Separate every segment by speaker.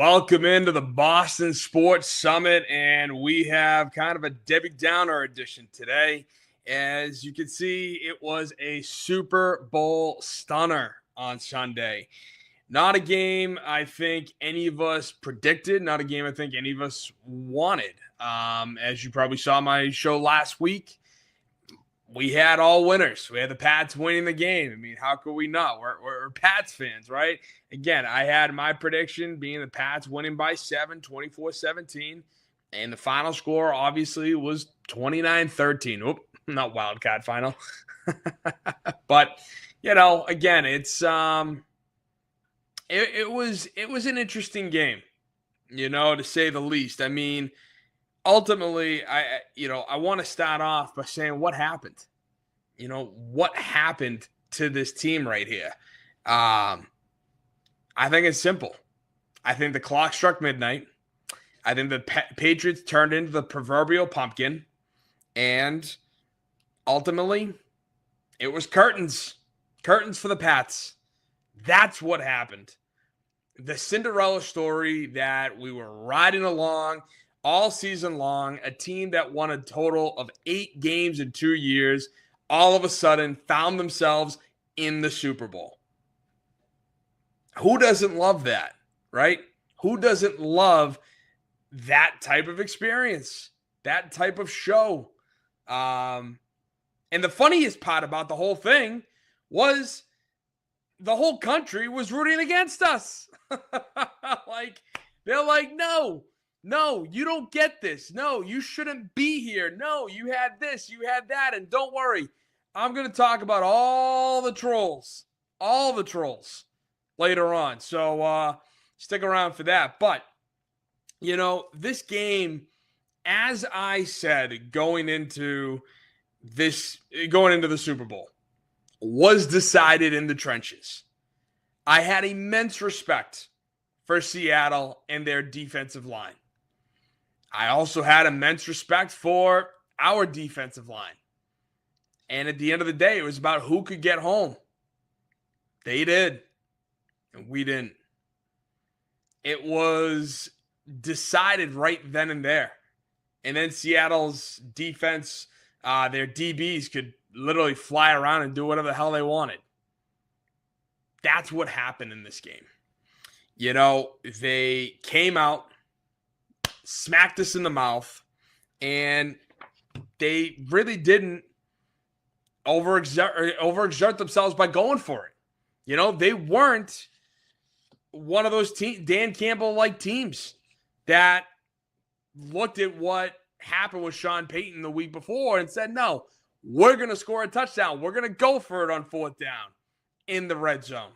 Speaker 1: Welcome into the Boston Sports Summit, and we have kind of a Debbie Downer edition today. As you can see, it was a Super Bowl stunner on Sunday. Not a game I think any of us predicted, not a game I think any of us wanted. As you probably saw my show last week, we had all winners. We had the Pats winning the game. I mean, how could we not? We're Pats fans, right? Again, I had my prediction being the Pats winning by 7, 24-17. And the final score, obviously, was 29-13. Oop, not Wildcat final. But, again, it's it was an interesting game, to say the least. I mean, ultimately, I want to start off by saying what happened. What happened to this team right here? I think it's simple. I think the clock struck midnight. I think the Patriots turned into the proverbial pumpkin, and ultimately, it was curtains for the Pats. That's what happened. The Cinderella story that we were riding along all season long, a team that won a total of 8 games in 2 years, all of a sudden found themselves in the Super Bowl. Who doesn't love that, right? Who doesn't love that type of experience, that type of show? And the funniest part about the whole thing was the whole country was rooting against us. They're like, no, you don't get this. No, you shouldn't be here. No, you had this, you had that. And don't worry, I'm going to talk about all the trolls later on. So stick around for that. But, this game, as I said, going into the Super Bowl, was decided in the trenches. I had immense respect for Seattle and their defensive line. I also had immense respect for our defensive line. And at the end of the day, it was about who could get home. They did, and we didn't. It was decided right then and there. And then Seattle's defense, their DBs could literally fly around and do whatever the hell they wanted. That's what happened in this game. They came out, smacked us in the mouth, and they really didn't overexert themselves by going for it. They weren't one of those Dan Campbell-like teams that looked at what happened with Sean Payton the week before and said, no, we're going to score a touchdown. We're going to go for it on 4th down in the red zone.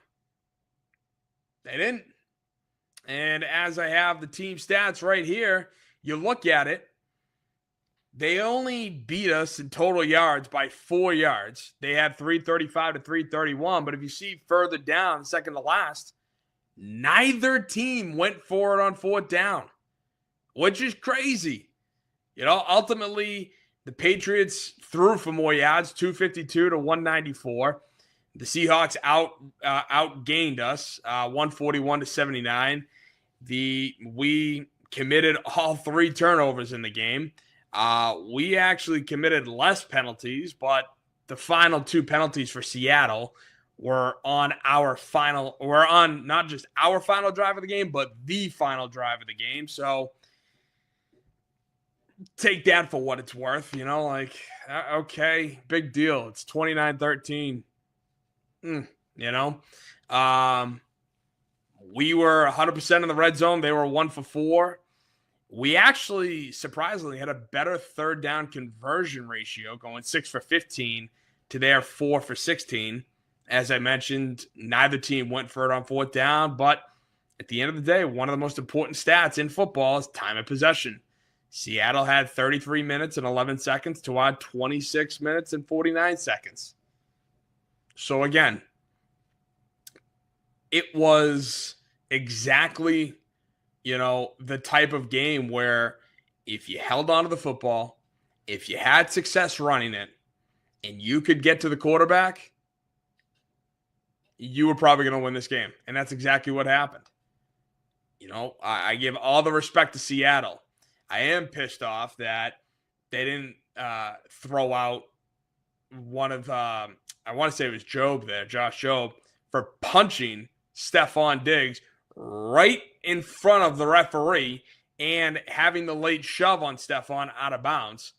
Speaker 1: They didn't. And as I have the team stats right here, you look at it, they only beat us in total yards by 4 yards. They had 335 to 331, but if you see further down, second to last, neither team went for it on 4th down, which is crazy. Ultimately, the Patriots threw for more yards, 252 to 194. The Seahawks outgained us, 141 to 79. We committed all 3 turnovers in the game. We actually committed less penalties, but the final 2 penalties for Seattle were on not just our final drive of the game, but the final drive of the game. So take that for what it's worth, okay, big deal. It's 29-13. We were 100% in the red zone. They were 1 for 4. We actually, surprisingly, had a better 3rd down conversion ratio, going 6 for 15 to their 4 for 16. As I mentioned, neither team went for it on 4th down, but at the end of the day, one of the most important stats in football is time of possession. Seattle had 33 minutes and 11 seconds to our 26 minutes and 49 seconds. So again, it was exactly, the type of game where if you held on to the football, if you had success running it, and you could get to the quarterback, you were probably going to win this game. And that's exactly what happened. I give all the respect to Seattle. I am pissed off that they didn't throw out one of, I want to say it was Josh Jobe, for punching Stephon Diggs right in front of the referee and having the late shove on Stephon out of bounds.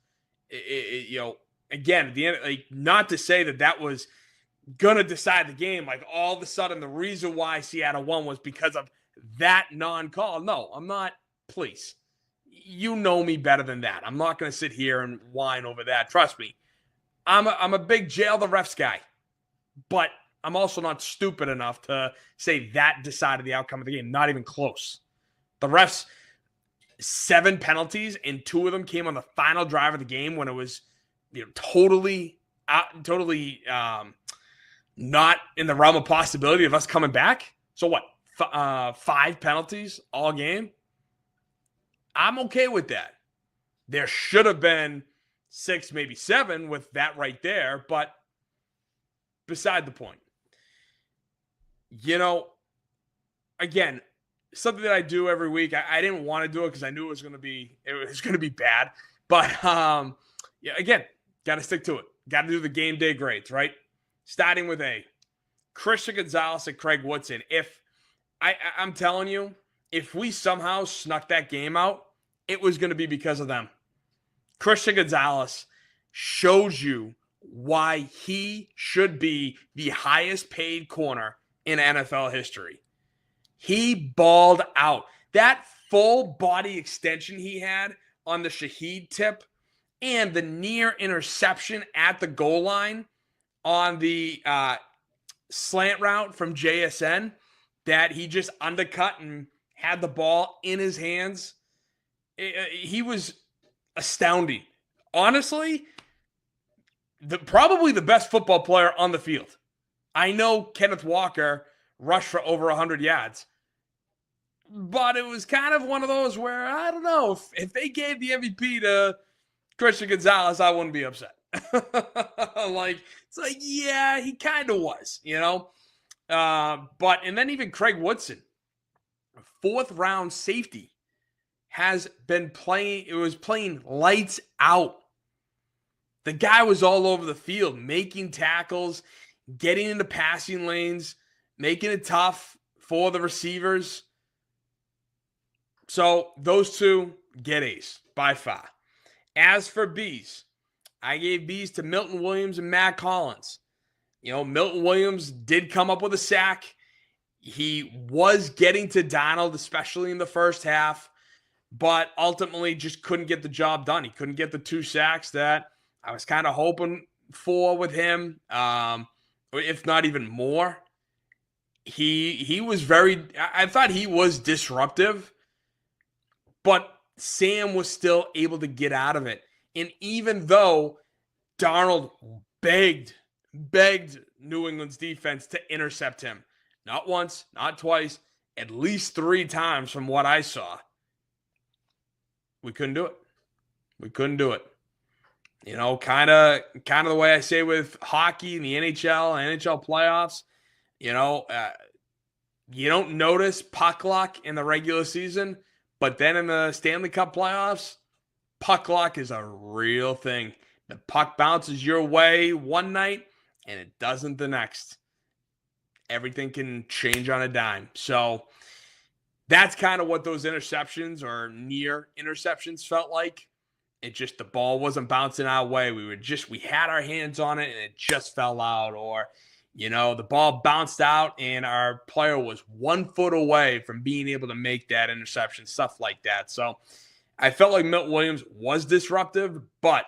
Speaker 1: Again, at the end, like, not to say that was gonna decide the game. Like, all of a sudden, the reason why Seattle won was because of that non-call. No, I'm not. Please, you know me better than that. I'm not gonna sit here and whine over that. Trust me, I'm a big jail the refs guy, but I'm also not stupid enough to say that decided the outcome of the game. Not even close. The refs, 7 penalties, and 2 of them came on the final drive of the game when it was, totally not in the realm of possibility of us coming back. So what? 5 penalties all game. I'm okay with that. There should have been 6, maybe 7 with that right there, but beside the point. Again, something that I do every week. I didn't want to do it because I knew it was going to be bad. But again, got to stick to it. Got to do the game day grades, right? Starting with Christian Gonzalez and Craig Woodson. If I'm telling you, if we somehow snuck that game out, it was going to be because of them. Christian Gonzalez shows you why he should be the highest paid corner in NFL history. He balled out. That full body extension he had on the Shaheed tip and the near interception at the goal line on the slant route from JSN that he just undercut and had the ball in his hands. He was astounding. Honestly, probably the best football player on the field. I know Kenneth Walker rushed for over 100 yards, but it was kind of one of those where, I don't know, if they gave the MVP to Christian Gonzalez, I wouldn't be upset. It's like, yeah, he kind of was, and then even Craig Woodson, 4th round safety, has been playing lights out. The guy was all over the field, making tackles, getting into passing lanes, making it tough for the receivers. So those 2 get A's by far. As for B's, I gave B's to Milton Williams and Matt Collins. Milton Williams did come up with a sack. He was getting to Donald, especially in the first half, but ultimately just couldn't get the job done. He couldn't get the 2 sacks that I was kind of hoping for with him, if not even more. He was I thought he was disruptive, but Sam was still able to get out of it. And even though Darnold begged New England's defense to intercept him, not once, not twice, at least 3 times from what I saw, we couldn't do it. We couldn't do it. Kind of the way I say with hockey and the NHL playoffs, you don't notice puck luck in the regular season, but then in the Stanley Cup playoffs, puck luck is a real thing. The puck bounces your way one night and it doesn't the next. Everything can change on a dime. So that's kind of what those interceptions or near interceptions felt like. It just, the ball wasn't bouncing our way. We had our hands on it and it just fell out. Or, the ball bounced out and our player was 1 foot away from being able to make that interception, stuff like that. So I felt like Milton Williams was disruptive, but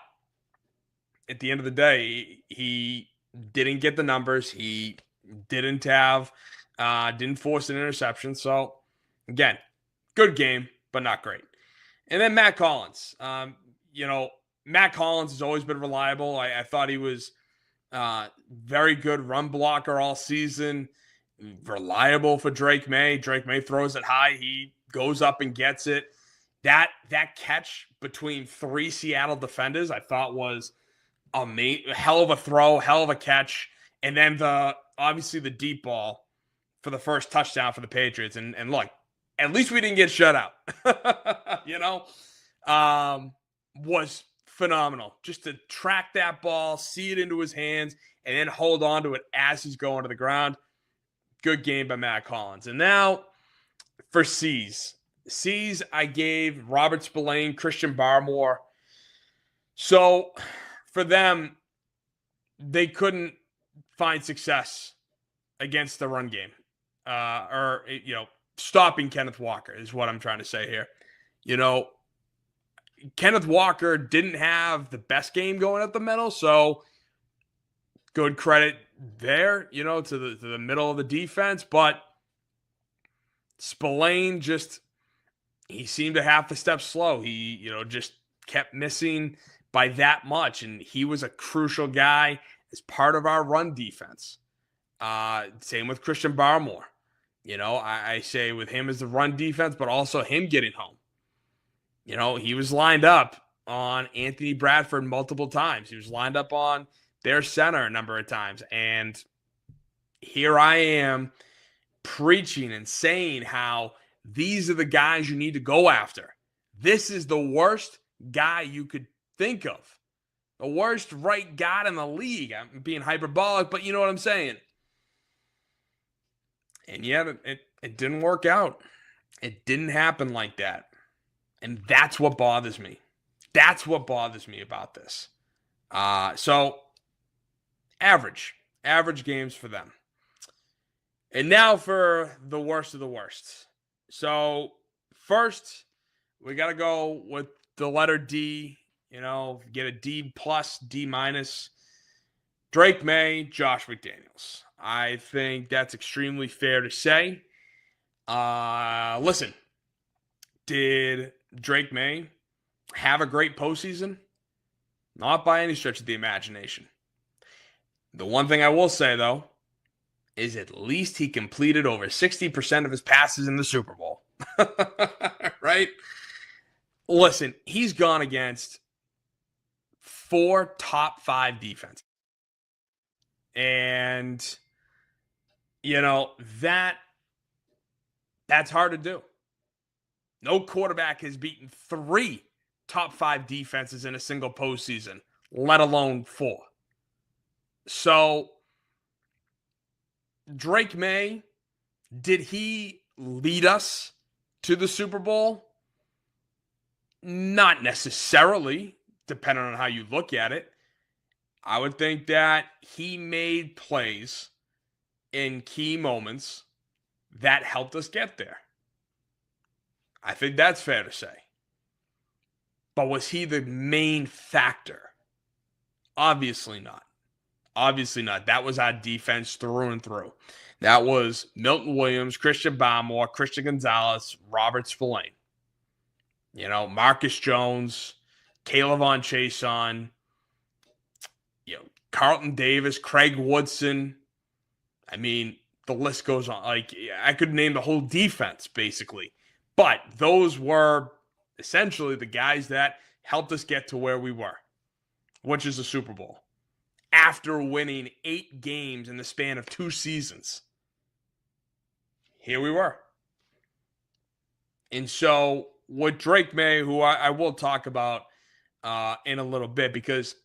Speaker 1: at the end of the day, he didn't get the numbers. He didn't force an interception. So again, good game, but not great. And then Matt Collins. Matt Collins has always been reliable. I thought he was very good run blocker all season. Reliable for Drake May. Drake May throws it high. He goes up and gets it. That catch between 3 Seattle defenders I thought was amazing. Hell of a throw, hell of a catch. And then obviously the deep ball for the first touchdown for the Patriots. And look, At least we didn't get shut out. Was phenomenal. Just to track that ball, see it into his hands, and then hold on to it as he's going to the ground. Good game by Matt Collins. And now for C's. C's, I gave Robert Spillane, Christian Barmore. So for them, they couldn't find success against the run game. Stopping Kenneth Walker is what I'm trying to say here. Kenneth Walker didn't have the best game going up the middle, so good credit there, to the middle of the defense. But Spillane he seemed to have to step slow. He, just kept missing by that much, and he was a crucial guy as part of our run defense. Same with Christian Barmore. I say with him as the run defense, but also him getting home. He was lined up on Anthony Bradford multiple times. He was lined up on their center a number of times. And here I am preaching and saying how these are the guys you need to go after. This is the worst guy you could think of. The worst right guard in the league. I'm being hyperbolic, but you know what I'm saying. And yet it didn't work out. It didn't happen like that. And that's what bothers me. That's what bothers me about this. So average games for them. And now for the worst of the worst. So first, we got to go with the letter D. Get a D+, D-. Drake May, Josh McDaniels. I think that's extremely fair to say. Listen, did Drake May have a great postseason? Not by any stretch of the imagination. The one thing I will say, though, is at least he completed over 60% of his passes in the Super Bowl. Right? Listen, he's gone against 4 top 5 defenses. And, that's hard to do. No quarterback has beaten 3 top 5 defenses in a single postseason, let alone 4. So, Drake May, did he lead us to the Super Bowl? Not necessarily, depending on how you look at it. I would think that he made plays in key moments that helped us get there. I think that's fair to say. But was he the main factor? Obviously not. Obviously not. That was our defense through and through. That was Milton Williams, Christian Barmore, Christian Gonzalez, Robert Spillane. Marcus Jones, Kaylavon Chason, Carlton Davis, Craig Woodson. I mean, the list goes on. I could name the whole defense, basically. But those were essentially the guys that helped us get to where we were, which is the Super Bowl. After winning 8 games in the span of 2 seasons. Here we were. And so with Drake May, who I will talk about in a little bit, because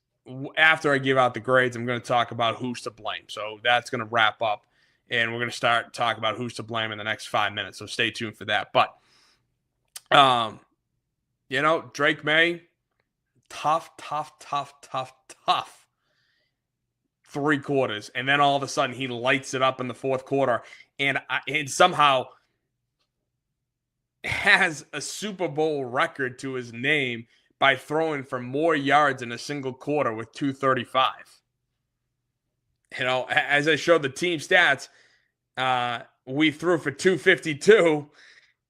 Speaker 1: after I give out the grades, I'm going to talk about who's to blame. So that's going to wrap up, and we're going to start talking about who's to blame in the next 5 minutes. So stay tuned for that. But, Drake May, tough 3 quarters. And then all of a sudden he lights it up in the 4th quarter and somehow has a Super Bowl record to his name by throwing for more yards in a single quarter with 235. As I showed the team stats, we threw for 252,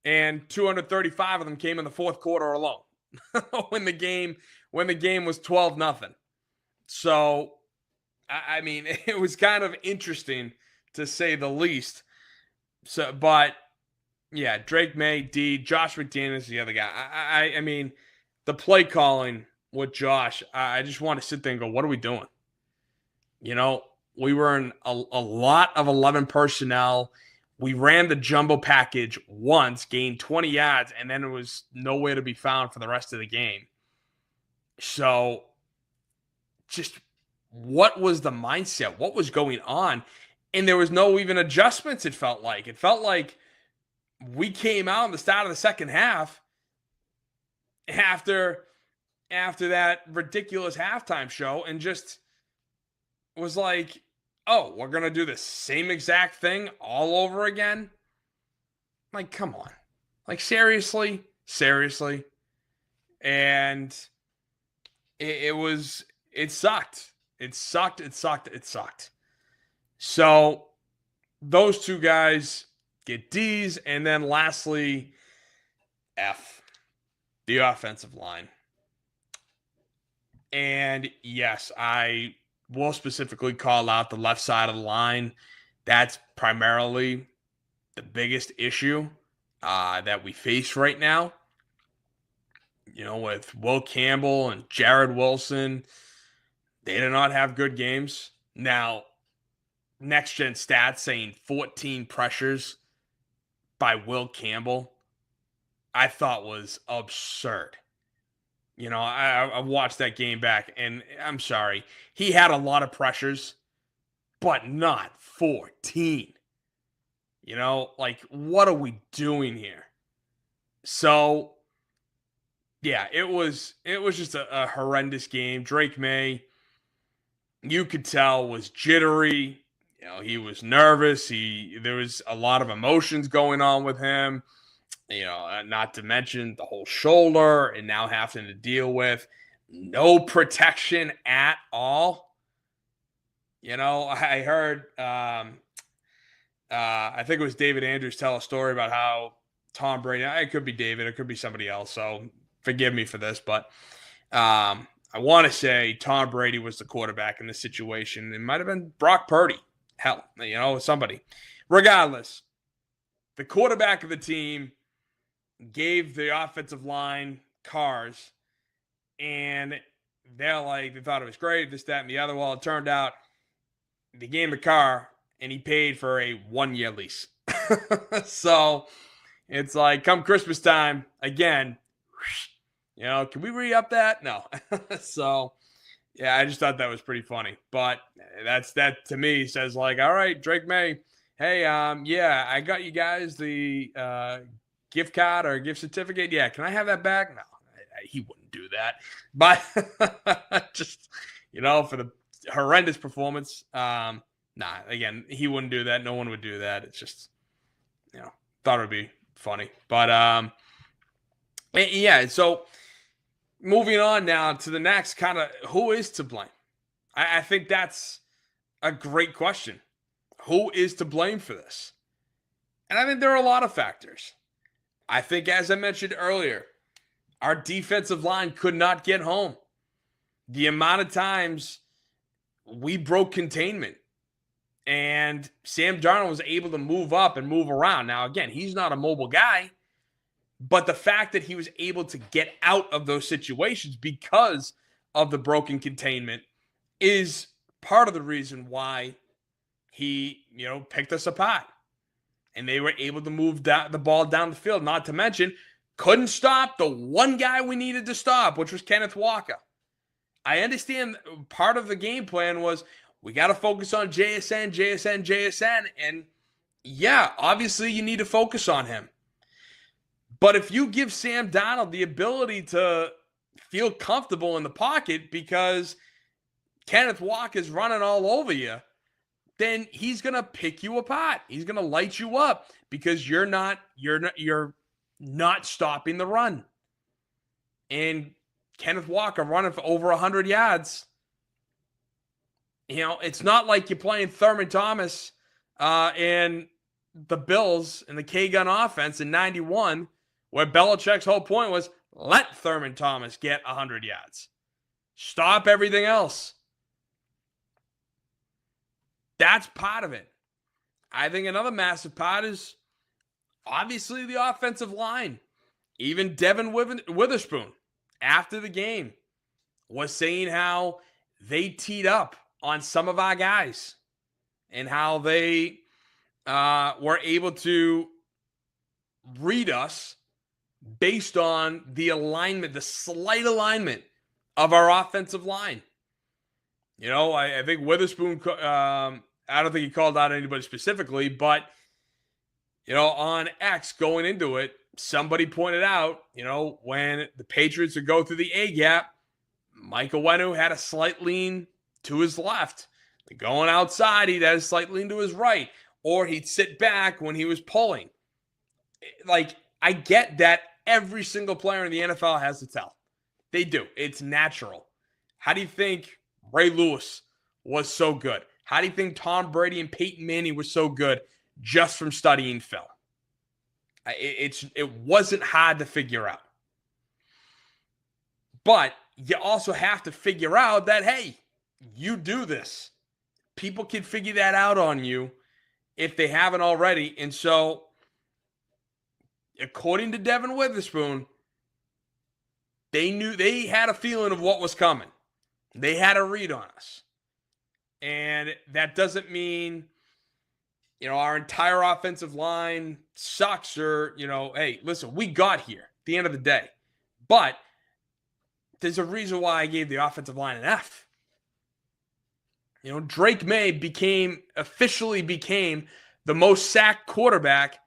Speaker 1: and 235 of them came in the 4th quarter alone when the game was 12-0. So, I mean, it was kind of interesting to say the least. So, but yeah, Drake May, D, Josh McDaniels is the other guy. I mean, the play calling with Josh, I just want to sit there and go, what are we doing? We were in a lot of 11 personnel. We ran the jumbo package once, gained 20 yards, and then it was nowhere to be found for the rest of the game. So, just what was the mindset? What was going on? And there was no even adjustments, it felt like. It felt like we came out in the start of the second half after that ridiculous halftime show and just was like, oh, we're going to do the same exact thing all over again? Like, come on. Like, seriously? Seriously? And it sucked. It sucked. So those two guys get D's. And then lastly, F, the offensive line. And yes, I will specifically call out the left side of the line. That's primarily the biggest issue that we face right now. You know, with Will Campbell and Jared Wilson, they did not have good games. Now, Next Gen Stats saying 14 pressures by Will Campbell, I thought was absurd. You know, I watched that game back, and I'm sorry. He had a lot of pressures, but not 14. You know, like, what are we doing here? So, yeah, it was just a horrendous game. Drake May, you could tell, was jittery. You know, he was nervous. There was a lot of emotions going on with him. You know, not to mention the whole shoulder and now having to deal with no protection at all. You know, I heard, I think it was David Andrews tell a story about how Tom Brady, it could be David, it could be somebody else, so forgive me for this, but I want to say Tom Brady was the quarterback in this situation. It might have been Brock Purdy. Hell, you know, somebody. Regardless, the quarterback of the team gave the offensive line cars, and they thought it was great, this, that, and the other. Well, it turned out they gave him a car, and he paid for a 1-year lease. So it's like, come Christmas time, again, you know, can we re-up that? No. So, yeah, I just thought that was pretty funny. But that to me says, like, all right, Drake May, hey, yeah, I got you guys the gift card or gift certificate. Yeah, can I have that back? No, he wouldn't do that. But just, you know, for the horrendous performance, nah, again, he wouldn't do that. No one would do that. It's just, you know, thought it would be funny. But yeah, so moving on now to the next kind of, who is to blame? I think that's a great question. Who is to blame for this? And I think there are a lot of factors. I think, as I mentioned earlier, our defensive line could not get home. The amount of times we broke containment and Sam Darnold was able to move up and move around. Now, again, he's not a mobile guy, but the fact that he was able to get out of those situations because of the broken containment is part of the reason why he, you know, picked us apart. And they were able to move the ball down the field. Not to mention, couldn't stop the one guy we needed to stop, which was Kenneth Walker. I understand part of the game plan was we got to focus on JSN. And yeah, obviously you need to focus on him. But if you give Sam Darnold the ability to feel comfortable in the pocket because Kenneth Walker is running all over you, then he's going to pick you apart. He's going to light you up because you're not stopping the run. And Kenneth Walker running for over 100 yards. You know, it's not like you're playing Thurman Thomas and the Bills and the K-Gun offense in 91, where Belichick's whole point was let Thurman Thomas get 100 yards. Stop everything else. That's part of it. I think another massive part is obviously the offensive line. Even Devin Witherspoon, after the game, was saying how they teed up on some of our guys and how they were able to read us based on the alignment, the slight alignment of our offensive line. I think Witherspoon, I don't think he called out anybody specifically, but, on X going into it, somebody pointed out, when the Patriots would go through the A gap, Mike Owenu had a slight lean to his left. Going outside, he'd have a slight lean to his right, or he'd sit back when he was pulling. I get that every single player in the NFL has to tell. They do. It's natural. How do you think Ray Lewis was so good? How do you think Tom Brady and Peyton Manning were so good just from studying film? It wasn't hard to figure out. But you also have to figure out that, hey, you do this. People can figure that out on you if they haven't already. And so, according to Devin Witherspoon, they had a feeling of what was coming. They had a read on us. And that doesn't mean, our entire offensive line sucks or, hey, listen, we got here at the end of the day. But there's a reason why I gave the offensive line an F. Drake May officially became the most sacked quarterback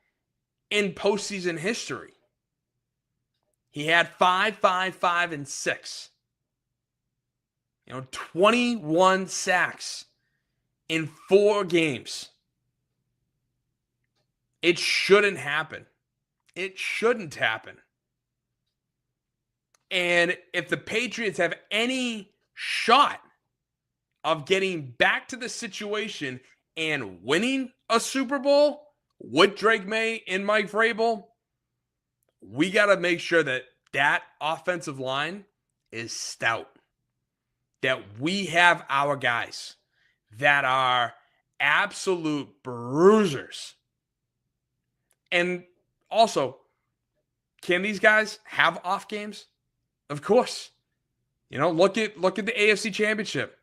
Speaker 1: in postseason history. He had 5, 5, 5, and 6. 21 sacks in 4 games. It shouldn't happen. It shouldn't happen. And if the Patriots have any shot of getting back to the situation and winning a Super Bowl with Drake May and Mike Vrabel, we got to make sure that offensive line is stout. That we have our guys that are absolute bruisers. And also, can these guys have off games? Of course. Look at the AFC Championship.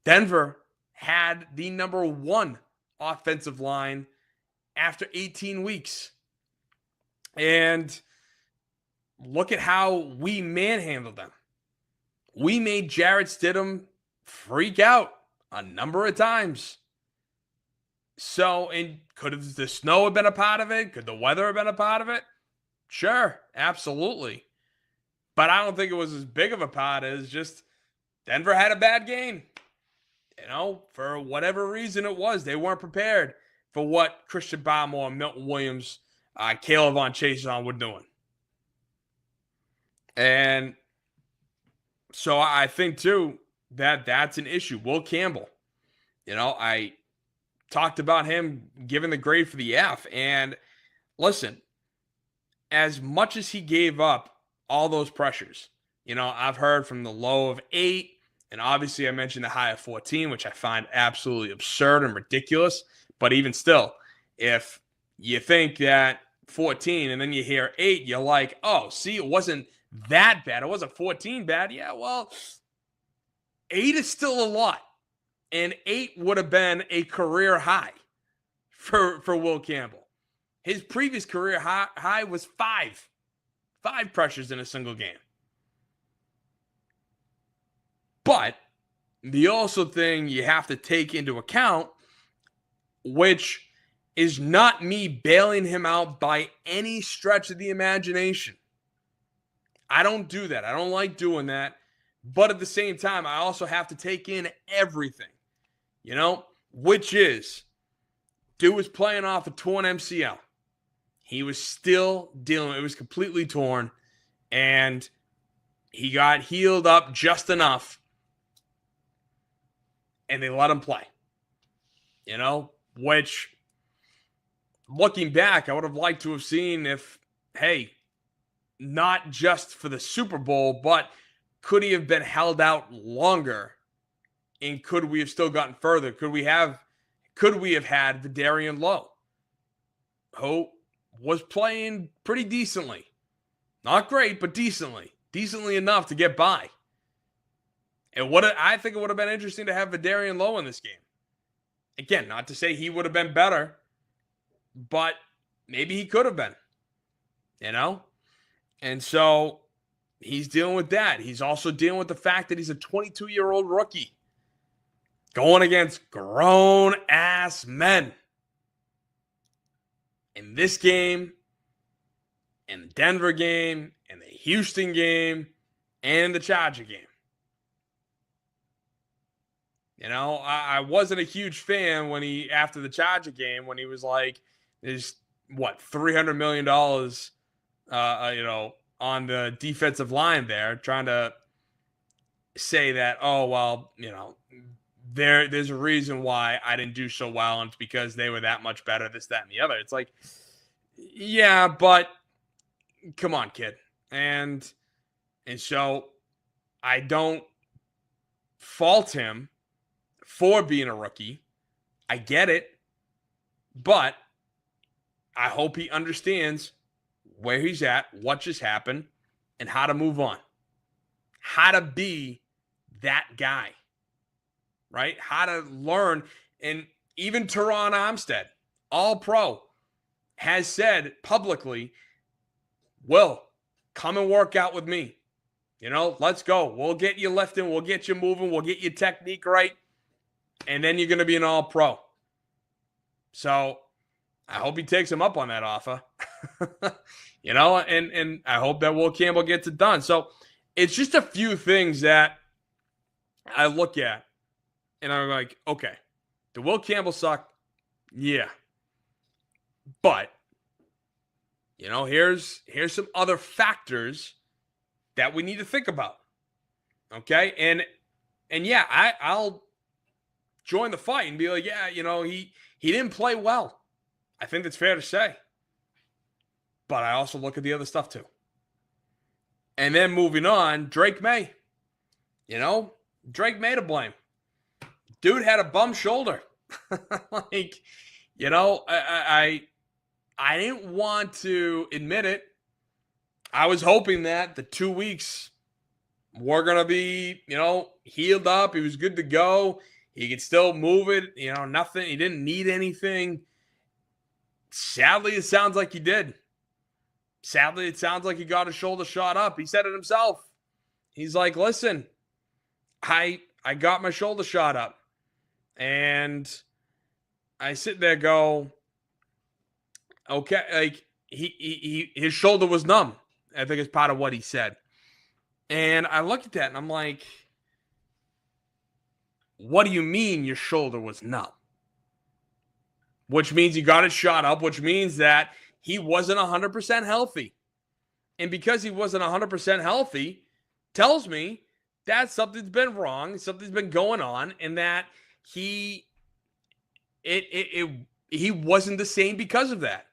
Speaker 1: Denver had the number 1 offensive line after 18 weeks. And look at how we manhandled them. We made Jarrett Stidham freak out a number of times. So, and could the snow have been a part of it? Could the weather have been a part of it? Sure, absolutely. But I don't think it was as big of a part as just Denver had a bad game. For whatever reason it was. They weren't prepared for what Christian Barmore, Milton Williams, Caleb Von Chason were doing. And so I think, too, that that's an issue. Will Campbell, I talked about him giving the grade for the F. And listen, as much as he gave up all those pressures, I've heard from the low of 8, and obviously I mentioned the high of 14, which I find absolutely absurd and ridiculous. But even still, if you think that 14 and then you hear 8, you're like, oh, see, it wasn't that bad. It wasn't 14 bad. Yeah, well, 8 is still a lot. And 8 would have been a career high for Will Campbell. His previous career high was 5. 5 pressures in a single game. But the also thing you have to take into account, which is not me bailing him out by any stretch of the imagination. I don't do that. I don't like doing that. But at the same time, I also have to take in everything, which is, dude was playing off a torn MCL. He was still dealing. It was completely torn. And he got healed up just enough. And they let him play. Which, looking back, I would have liked to have seen if, hey, not just for the Super Bowl, but could he have been held out longer? And could we have still gotten further? Could we have had Vidarian Lowe, who was playing pretty decently. Not great, but decently. Decently enough to get by. And I think it would have been interesting to have Vidarian Lowe in this game. Again, not to say he would have been better, but maybe he could have been, And so he's dealing with that. He's also dealing with the fact that he's a 22-year-old rookie going against grown-ass men. In this game, in the Denver game, in the Houston game, and the Charger game. I wasn't a huge fan when after the Charger game, when he was like, there's $300 million, on the defensive line there, trying to say that, oh, well, there's a reason why I didn't do so well, and it's because they were that much better, this, that, and the other. It's like, yeah, but come on, kid. And so I don't fault him for being a rookie. I get it. But I hope he understands where he's at, what just happened, and how to move on. How to be that guy. Right? How to learn. And even Teron Armstead, all pro, has said publicly, Will, come and work out with me. Let's go. We'll get you lifting. We'll get you moving. We'll get your technique right. And then you're going to be an all-pro. So I hope he takes him up on that offer. And I hope that Will Campbell gets it done. So it's just a few things that I look at. And I'm like, okay, did Will Campbell suck? Yeah. But, here's some other factors that we need to think about. Okay? And yeah, I'll join the fight and be like, yeah, he didn't play well. I think that's fair to say. But I also look at the other stuff too. And then moving on, Drake May. Drake May to blame. Dude had a bum shoulder. I didn't want to admit it. I was hoping that the 2 weeks were going to be, healed up. He was good to go. He could still move it. Nothing. He didn't need anything. Sadly, it sounds like he did. Sadly, it sounds like he got his shoulder shot up. He said it himself. He's like, listen, I got my shoulder shot up. And I sit there go, okay, like his shoulder was numb. I think it's part of what he said. And I looked at that and I'm like, what do you mean your shoulder was numb? Which means he got it shot up, which means that he wasn't 100% healthy. And because he wasn't 100% healthy, tells me that something's been wrong, something's been going on, and that he wasn't the same because of that.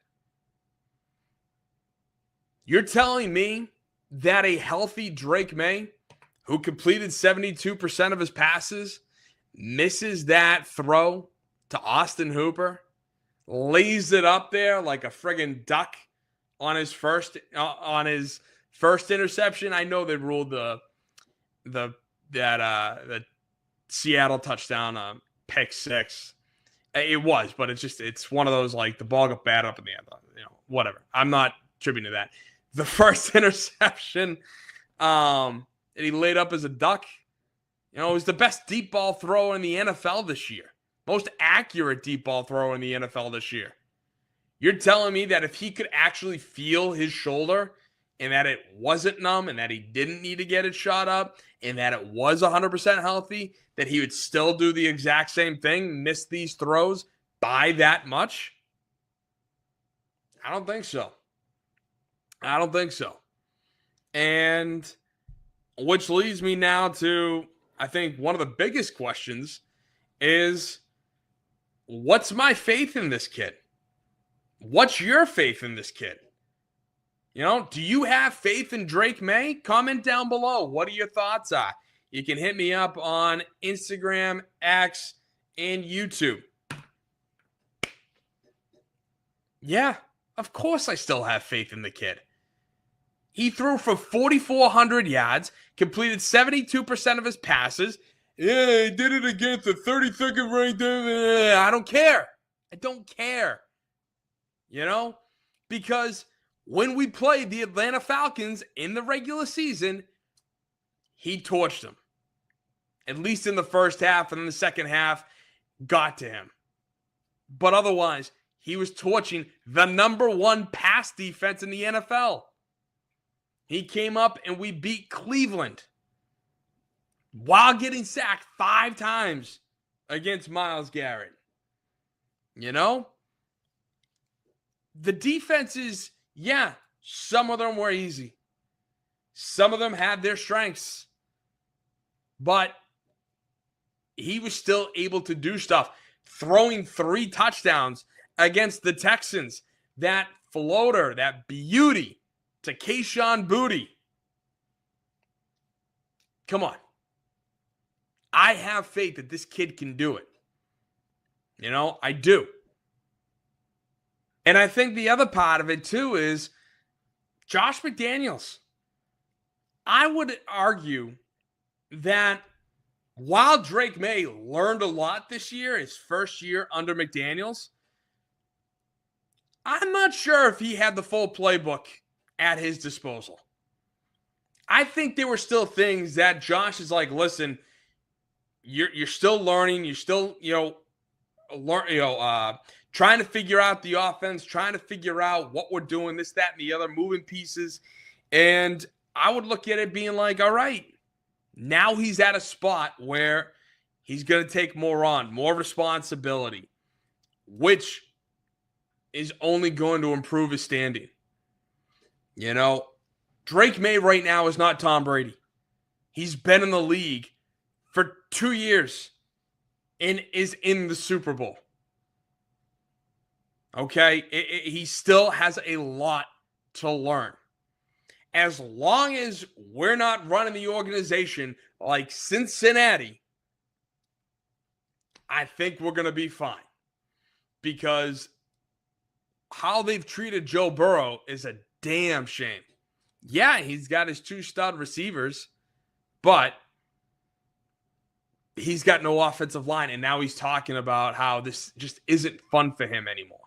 Speaker 1: You're telling me that a healthy Drake May, who completed 72% of his passes, misses that throw to Austin Hooper, lays it up there like a friggin' duck on his first interception? I know they ruled the Seattle touchdown pick six. It was, but it's one of those, like, the ball got bad up in the end. Whatever. I'm not attributing to that. The first interception that he laid up as a duck, it was the best deep ball thrower in the NFL this year. Most accurate deep ball thrower in the NFL this year. You're telling me that if he could actually feel his shoulder and that it wasn't numb and that he didn't need to get it shot up and that it was 100% healthy, that he would still do the exact same thing, miss these throws by that much? I don't think so. I don't think so. And which leads me now to, I think, one of the biggest questions is, what's my faith in this kid? What's your faith in this kid? Do you have faith in Drake May? Comment down below. What are your thoughts are? You can hit me up on Instagram, X, and YouTube. Yeah, of course I still have faith in the kid. He threw for 4,400 yards, completed 72% of his passes. Yeah, he did it against the 32nd ranked. I don't care. I don't care. because when we played the Atlanta Falcons in the regular season, he torched them. At least in the first half, and then the second half got to him. But otherwise, he was torching the number one pass defense in the NFL. He came up and we beat Cleveland while getting sacked 5 times against Myles Garrett. The defenses, some of them were easy. Some of them had their strengths. But he was still able to do stuff. Throwing 3 touchdowns against the Texans. That floater, that beauty to Kayshon Boutte. Come on. I have faith that this kid can do it. I do. And I think the other part of it too is Josh McDaniels. I would argue that while Drake May learned a lot this year, his first year under McDaniels, I'm not sure if he had the full playbook at his disposal. I think there were still things that Josh is like, listen, you're still learning, you're still, trying to figure out the offense, trying to figure out what we're doing, this, that, and the other, moving pieces. And I would look at it being like, all right, now he's at a spot where he's going to take more responsibility, which is only going to improve his standing. Drake May right now is not Tom Brady. He's been in the league for 2 years and is in the Super Bowl. Okay? He still has a lot to learn. As long as we're not running the organization like Cincinnati, I think we're going to be fine. Because how they've treated Joe Burrow is a damn shame. Yeah, he's got his 2 stud receivers, but he's got no offensive line, and now he's talking about how this just isn't fun for him anymore.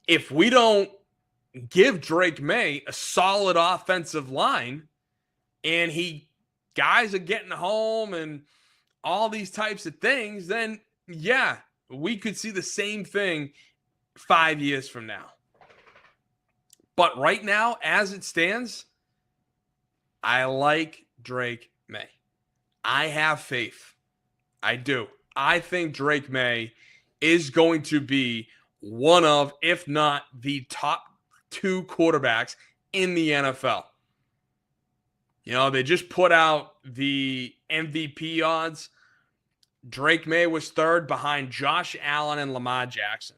Speaker 1: If we don't give Drake May a solid offensive line, and guys are getting home and all these types of things, then we could see the same thing 5 years from now. But right now, as it stands, I like Drake May. I have faith. I do. I think Drake May is going to be one of, if not the top 2 quarterbacks in the NFL. They just put out the MVP odds. Drake May was 3rd behind Josh Allen and Lamar Jackson.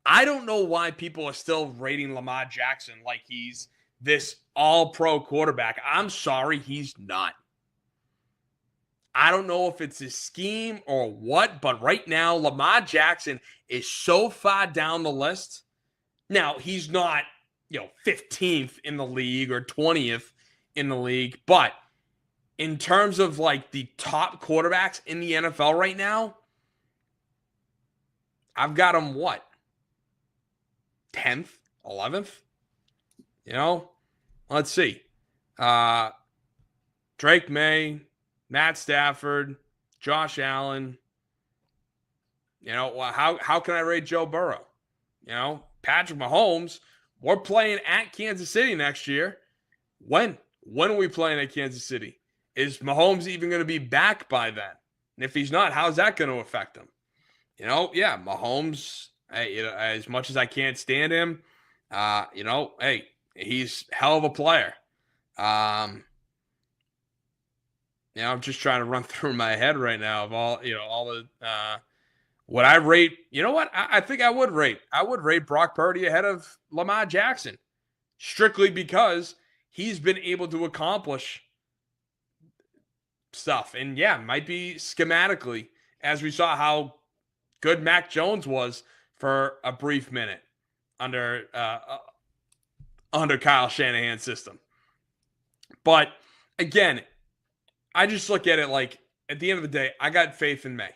Speaker 1: I don't know why people are still rating Lamar Jackson like he's this all-pro quarterback. I'm sorry, he's not. I don't know if it's his scheme or what, but right now, Lamar Jackson is so far down the list. Now, he's not, 15th in the league or 20th in the league, but in terms of like the top quarterbacks in the NFL right now, I've got him 10th, 11th? Let's see. Drake May, Matt Stafford, Josh Allen. How can I rate Joe Burrow? Patrick Mahomes, we're playing at Kansas City next year. When are we playing at Kansas City? Is Mahomes even going to be back by then? And if he's not, how's that going to affect him? Mahomes, as much as I can't stand him, he's a hell of a player. I'm just trying to run through my head right now of all the what I rate. You know what? I think I would rate Brock Purdy ahead of Lamar Jackson, strictly because he's been able to accomplish stuff. And might be schematically, as we saw how good Mac Jones was for a brief minute under Kyle Shanahan's system. But again, I just look at it like, at the end of the day, I got faith in May.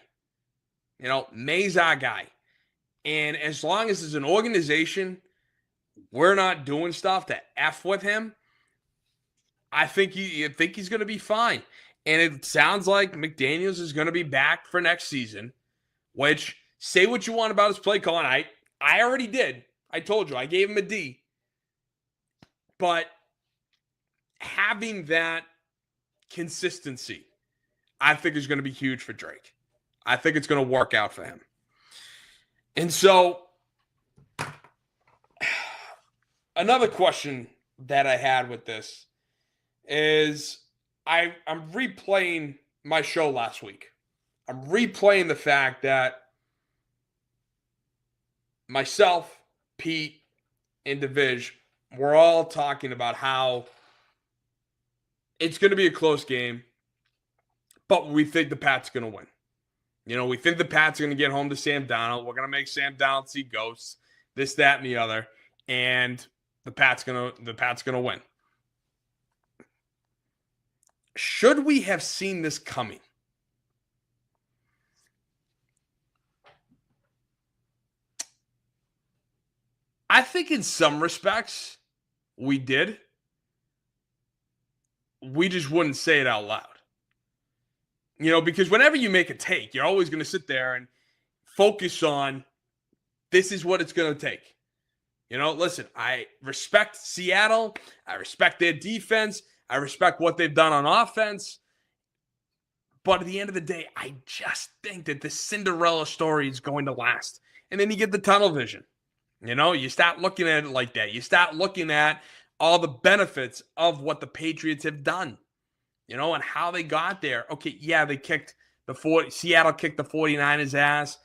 Speaker 1: May's our guy. And as long as as an organization, we're not doing stuff to F with him, I think he's going to be fine. And it sounds like McDaniels is going to be back for next season, which, say what you want about his play calling. I already did. I told you. I gave him a D. But having that consistency, I think is going to be huge for Drake. I think it's going to work out for him. And so, another question that I had with this is I'm replaying my show last week. I'm replaying the fact that myself, Pete, and Divish, we're all talking about how it's going to be a close game, but we think the Pats are going to win. You know, we think the Pats are going to get home to Sam Darnold. We're going to make Sam Darnold see ghosts, this, that, and the other, and the Pats going to win. Should we have seen this coming? I think in some respects we did. We just wouldn't say it out loud. You know, because whenever you make a take, you're always going to sit there and focus on this is what it's going to take. You know, listen, I respect Seattle. I respect their defense. I respect what they've done on offense. But at the end of the day, I just think that the Cinderella story is going to last. And then you get the tunnel vision. You know, you start looking at it like that. You start looking at all the benefits of what the Patriots have done, you know, and how they got there. Okay, yeah, Seattle kicked the 49ers ass.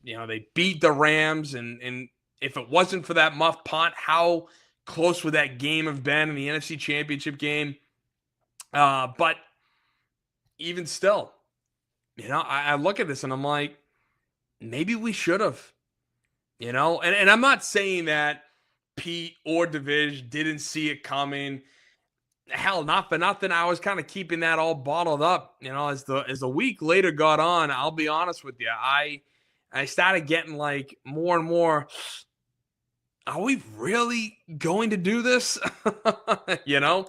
Speaker 1: They beat the Rams, and if it wasn't for that muff punt, how close would that game have been in the NFC Championship game? But even still, you know, I look at this and I'm like, maybe we should have. You know, and I'm not saying that Pete or Divish didn't see it coming. Hell, not for nothing. I was kind of keeping that all bottled up. You know, as the week later got on, I'll be honest with you, I started getting like more and more. Are we really going to do this? You know,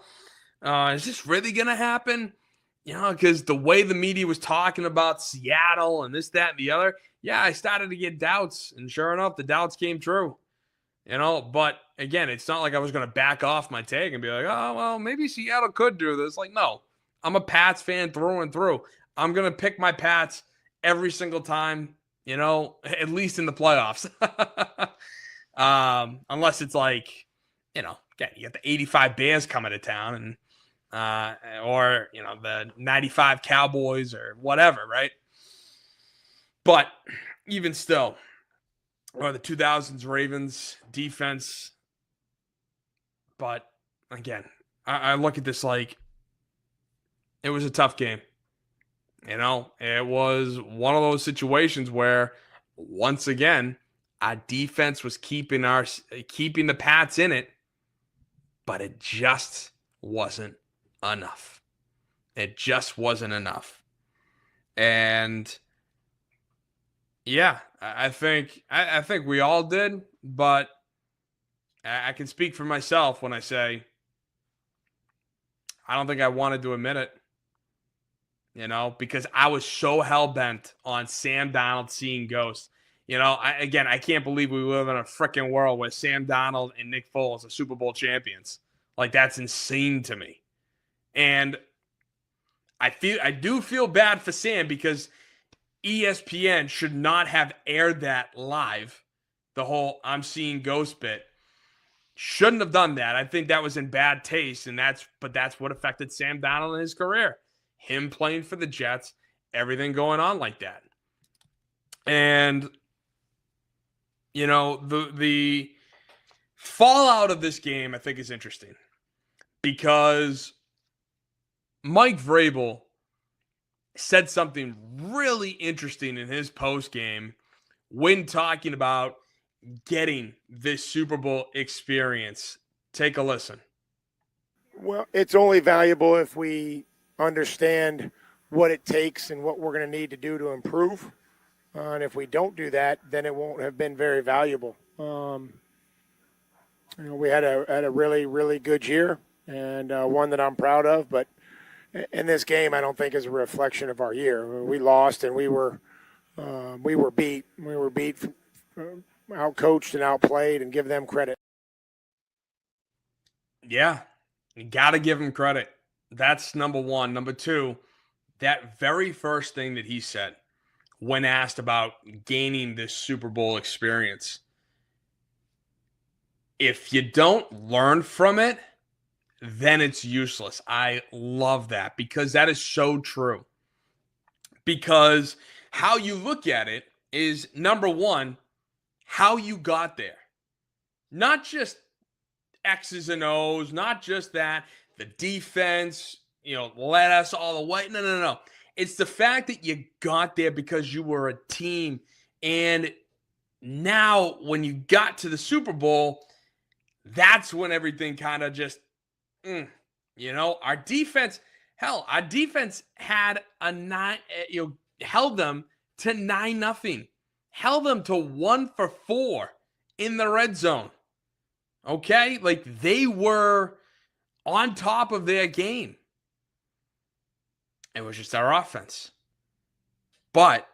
Speaker 1: is this really going to happen? You know, because the way the media was talking about Seattle and this, that, and the other. Yeah, I started to get doubts, and sure enough, the doubts came true. You know, but again, it's not like I was going to back off my take and be like, oh, well, maybe Seattle could do this. Like, no, I'm a Pats fan through and through. I'm going to pick my Pats every single time, you know, at least in the playoffs. Unless it's like, you know, again, you got the 85 Bears coming to town and, or, you know, the 95 Cowboys or whatever, right? But even still, or the 2000s Ravens defense. But again, I look at this like it was a tough game. You know, it was one of those situations where, once again, our defense was keeping the Pats in it, but it just wasn't enough. It just wasn't enough. And yeah, I think we all did, but I can speak for myself when I say I don't think I wanted to admit it, you know, because I was so hell-bent on Sam Darnold seeing ghosts. You know, I can't believe we live in a freaking world where Sam Darnold and Nick Foles are Super Bowl champions. Like, that's insane to me. And I do feel bad for Sam because ESPN should not have aired that live. The whole I'm seeing ghost bit shouldn't have done that. I think that was in bad taste, and that's what affected Sam Darnold in his career. Him playing for the Jets, everything going on like that. And you know, the fallout of this game I think is interesting because Mike Vrabel said something really interesting in his post game when talking about getting this Super Bowl experience. Take a listen.
Speaker 2: Well, it's only valuable if we understand what it takes and what we're going to need to do to improve. And if we don't do that, then it won't have been very valuable. We had a really, really good year, and one that I'm proud of. But in this game, I don't think is a reflection of our year. We lost, and we were beat. We were beat, out-coached and outplayed, and give them credit.
Speaker 1: Yeah, you got to give him credit. That's number one. Number two, that very first thing that he said when asked about gaining this Super Bowl experience, if you don't learn from it, then it's useless. I love that because that is so true. Because how you look at it is number one, how you got there. Not just X's and O's, not just that, the defense, led us all the way. No. It's the fact that you got there because you were a team. And now when you got to the Super Bowl, that's when everything kind of just, our defense had a 9, held them to 9-0, held them to 1 for 4 in the red zone. Okay, like they were on top of their game. It was just our offense. But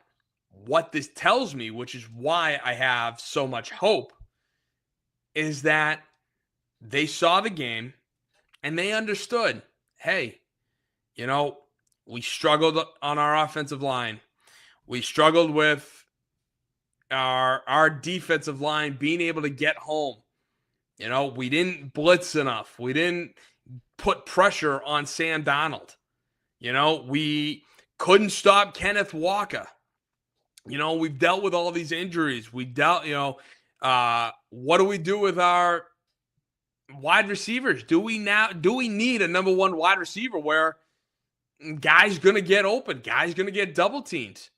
Speaker 1: what this tells me, which is why I have so much hope, is that they saw the game and they understood, hey, we struggled on our offensive line. We struggled with our defensive line being able to get home. We didn't blitz enough. We didn't put pressure on Sam Darnold. We couldn't stop Kenneth Walker. We've dealt with all these injuries. We dealt, what do we do with our wide receivers? Do we need a number one wide receiver where guy's going to get open, guy's going to get double teamed?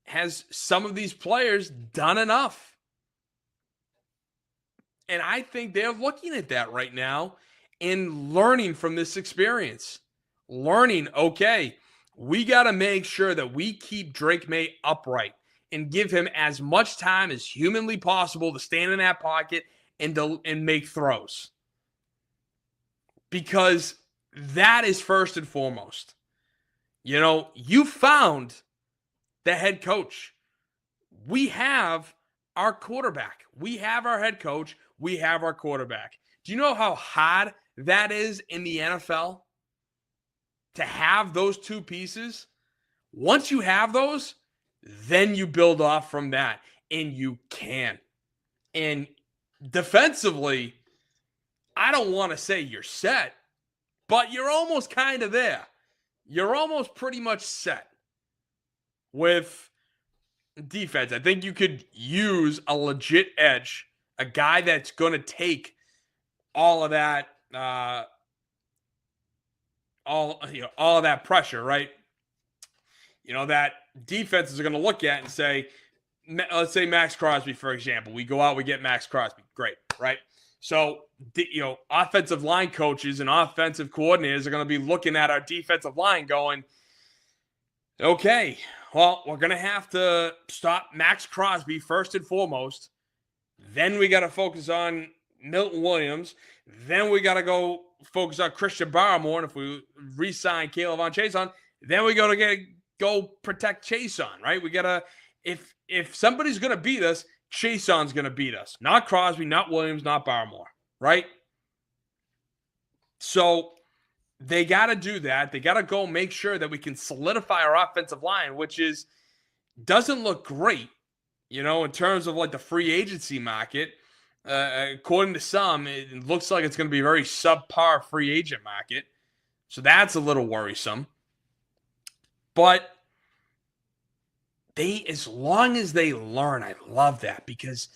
Speaker 1: Has some of these players done enough? And I think they're looking at that right now and learning from this experience. Learning, okay, we got to make sure that we keep Drake May upright and give him as much time as humanly possible to stand in that pocket and make throws. Because that is first and foremost. You found the head coach. We have our quarterback. We have our head coach. We have our quarterback. Do you know how hard that is in the NFL? To have those two pieces? Once you have those, then you build off from that. And you can. And defensively, I don't want to say you're set, but you're almost kind of there. You're almost pretty much set with defense. I think you could use a legit edge, a guy that's going to take all of that, all of that pressure, right? That defenses are going to look at and say, let's say Max Crosby, for example. We go out, we get Max Crosby. Great, right? So, offensive line coaches and offensive coordinators are going to be looking at our defensive line going, okay, well, we're going to have to stop Max Crosby first and foremost. Then we got to focus on Milton Williams. Then we got to go focus on Christian Barmore. And if we re-sign Caleb on Chason, then we got to go protect Chason, right? We got to, if somebody's going to beat us, Chason's going to beat us. Not Crosby, not Williams, not Barmore, right? So they got to do that. They got to go make sure that we can solidify our offensive line, which doesn't look great, in terms of like the free agency market. According to some, it looks like it's going to be a very subpar free agent market. So that's a little worrisome. But as long as they learn, I love that because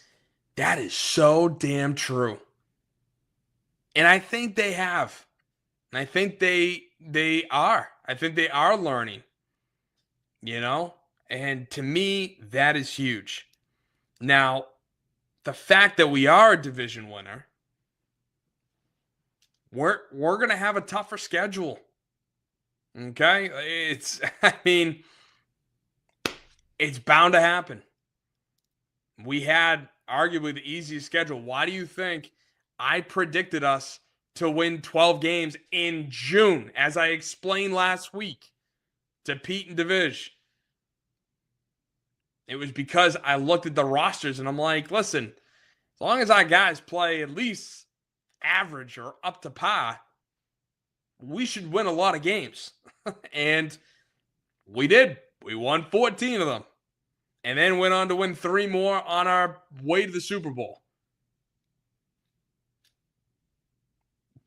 Speaker 1: that is so damn true. And I think they have. And I think they are. I think they are learning. And to me, that is huge. Now, the fact that we are a division winner, we're going to have a tougher schedule. Okay? It's bound to happen. We had arguably the easiest schedule. Why do you think I predicted us to win 12 games in June, as I explained last week to Pete and Divish? It was because I looked at the rosters and I'm like, listen, as long as our guys play at least average or up to par, we should win a lot of games. And we did. We won 14 of them. And then went on to win 3 more on our way to the Super Bowl.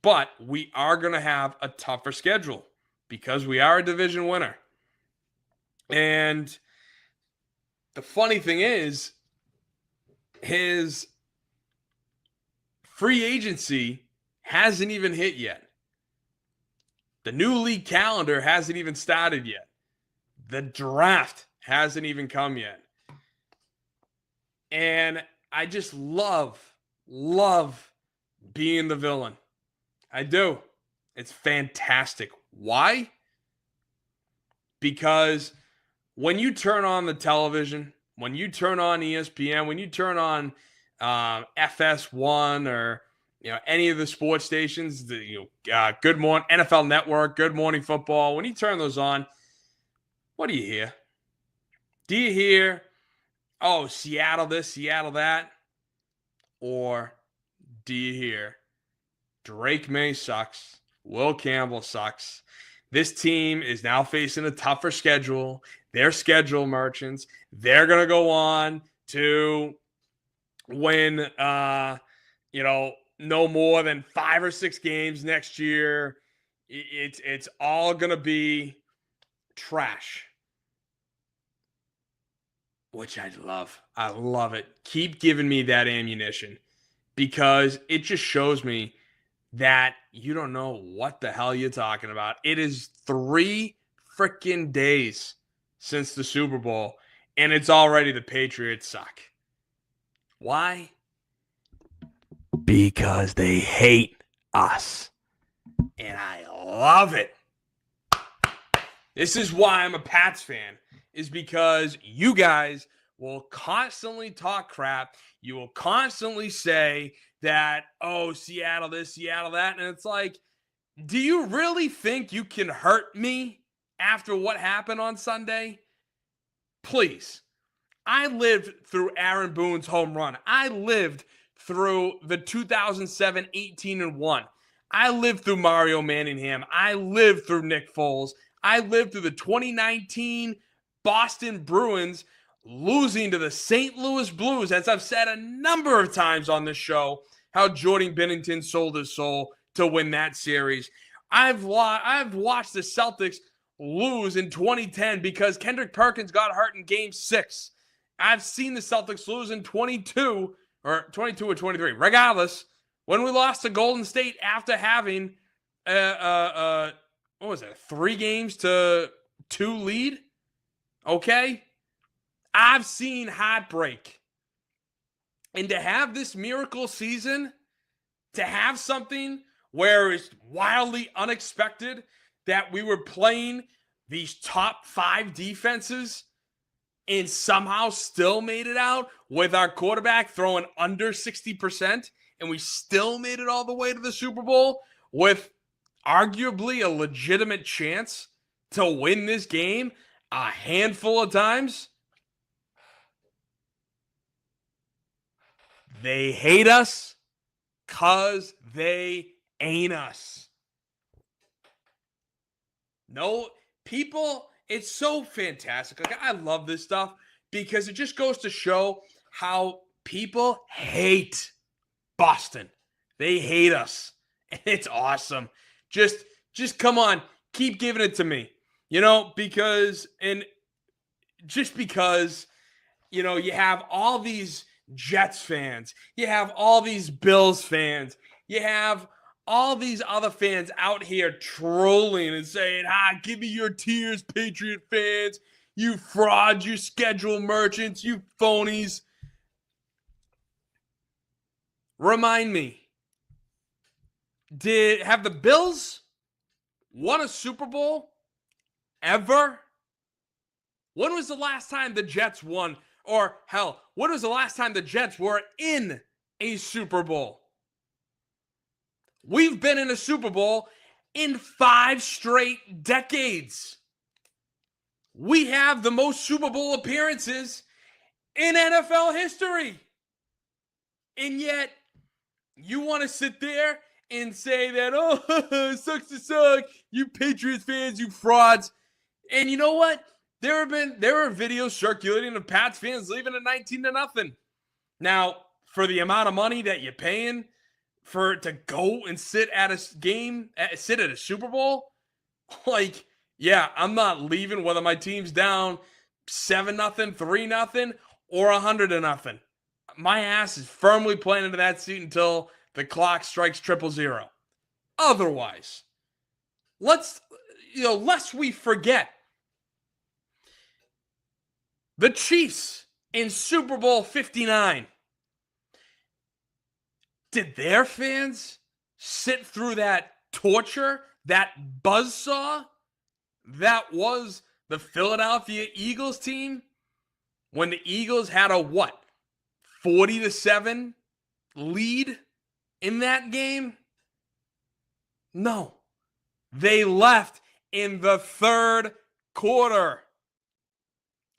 Speaker 1: But we are going to have a tougher schedule because we are a division winner. And the funny thing is, his free agency hasn't even hit yet. The new league calendar hasn't even started yet. The draft hasn't even come yet. And I just love being the villain. I do. It's fantastic. Why? Because when you turn on the television, when you turn on ESPN, when you turn on FS1 or any of the sports stations, Good Morning NFL Network, Good Morning Football, when you turn those on, what do you hear? Do you hear, oh, Seattle this, Seattle that? Or do you hear, Drake May sucks, Will Campbell sucks, this team is now facing a tougher schedule, they're schedule merchants, they're going to go on to win, no more than 5 or 6 games next year. It's all going to be trash. Which I love. I love it. Keep giving me that ammunition because it just shows me that you don't know what the hell you're talking about. It is 3 freaking days since the Super Bowl, and it's already the Patriots suck. Why? Because they hate us. And I love it. This is why I'm a Pats fan, is because you guys will constantly talk crap. You will constantly say that, oh, Seattle this, Seattle that. And it's like, do you really think you can hurt me after what happened on Sunday? Please. I lived through Aaron Boone's home run. I lived through the 2007 18-1. I lived through Mario Manningham. I lived through Nick Foles. I lived through the 2019 Boston Bruins losing to the St. Louis Blues, as I've said a number of times on this show, how Jordan Binnington sold his soul to win that series. I've watched the Celtics lose in 2010 because Kendrick Perkins got hurt in Game 6. I've seen the Celtics lose in 22 or 23. Regardless, when we lost to Golden State after having what was it, 3 games to 2 lead? Okay? I've seen heartbreak. And to have this miracle season, to have something where it's wildly unexpected that we were playing these top 5 defenses and somehow still made it out with our quarterback throwing under 60%, and we still made it all the way to the Super Bowl with arguably a legitimate chance to win this game a handful of times. They hate us because they ain't us. No, people, it's so fantastic. Like, I love this stuff because it just goes to show how people hate Boston. They hate us. And it's awesome. Just come on, keep giving it to me. Because you have all these Jets fans, you have all these Bills fans, you have all these other fans out here trolling and saying, give me your tears, Patriot fans, you frauds, you schedule merchants, you phonies. Remind me, have the Bills won a Super Bowl ever? When was the last time the Jets won? Or hell, when was the last time the Jets were in a Super Bowl? We've been in a Super Bowl in 5 straight decades. We have the most Super Bowl appearances in NFL history. And yet, you want to sit there and say that, oh, it sucks to suck, you Patriots fans, you frauds. And you know what? There are videos circulating of Pats fans leaving at 19-0. Now, for the amount of money that you're paying to go and sit at a Super Bowl, like, yeah, I'm not leaving whether my team's down 7-0, 3-0, or 100-0. My ass is firmly planted into that seat until the clock strikes 000. Otherwise, lest we forget, the Chiefs in Super Bowl 59. Did their fans sit through that torture, that buzzsaw that was the Philadelphia Eagles team when the Eagles had a 40-7 lead in that game? No. They left in the third quarter.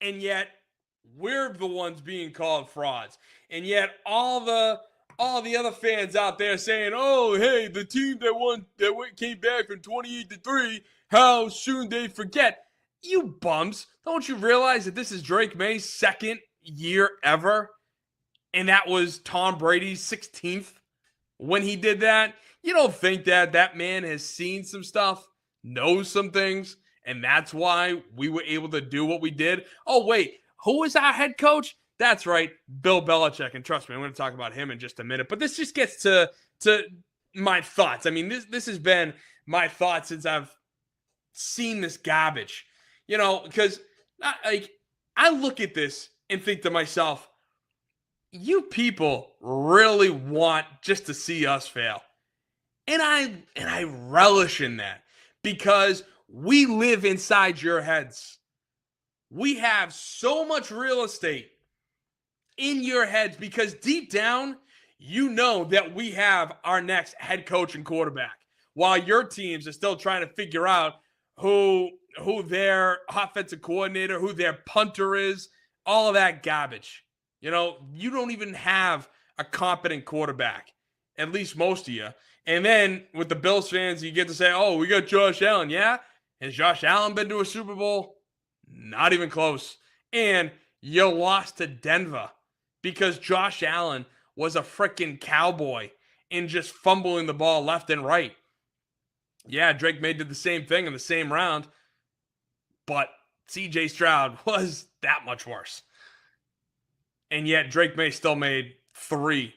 Speaker 1: And yet, we're the ones being called frauds. And yet, all the other fans out there saying, oh, hey, the team that came back from 28-3, how soon they forget. You bums. Don't you realize that this is Drake May's second year ever? And that was Tom Brady's 16th when he did that? You don't think that man has seen some stuff, knows some things, and that's why we were able to do what we did? Oh, wait, who is our head coach? That's right, Bill Belichick. And trust me, I'm going to talk about him in just a minute. But this just gets to my thoughts. I mean, this has been my thoughts since I've seen this garbage. Because I look at this and think to myself, you people really want just to see us fail. And I relish in that because we live inside your heads. We have so much real estate in your heads because deep down, you know that we have our next head coach and quarterback while your teams are still trying to figure out who their offensive coordinator, who their punter is, all of that garbage. You don't even have a competent quarterback, at least most of you. And then with the Bills fans, you get to say, oh, we got Josh Allen. Yeah? Has Josh Allen been to a Super Bowl? Not even close. And you lost to Denver because Josh Allen was a freaking cowboy and just fumbling the ball left and right. Yeah, Drake May did the same thing in the same round, but CJ Stroud was that much worse. And yet Drake May still made 3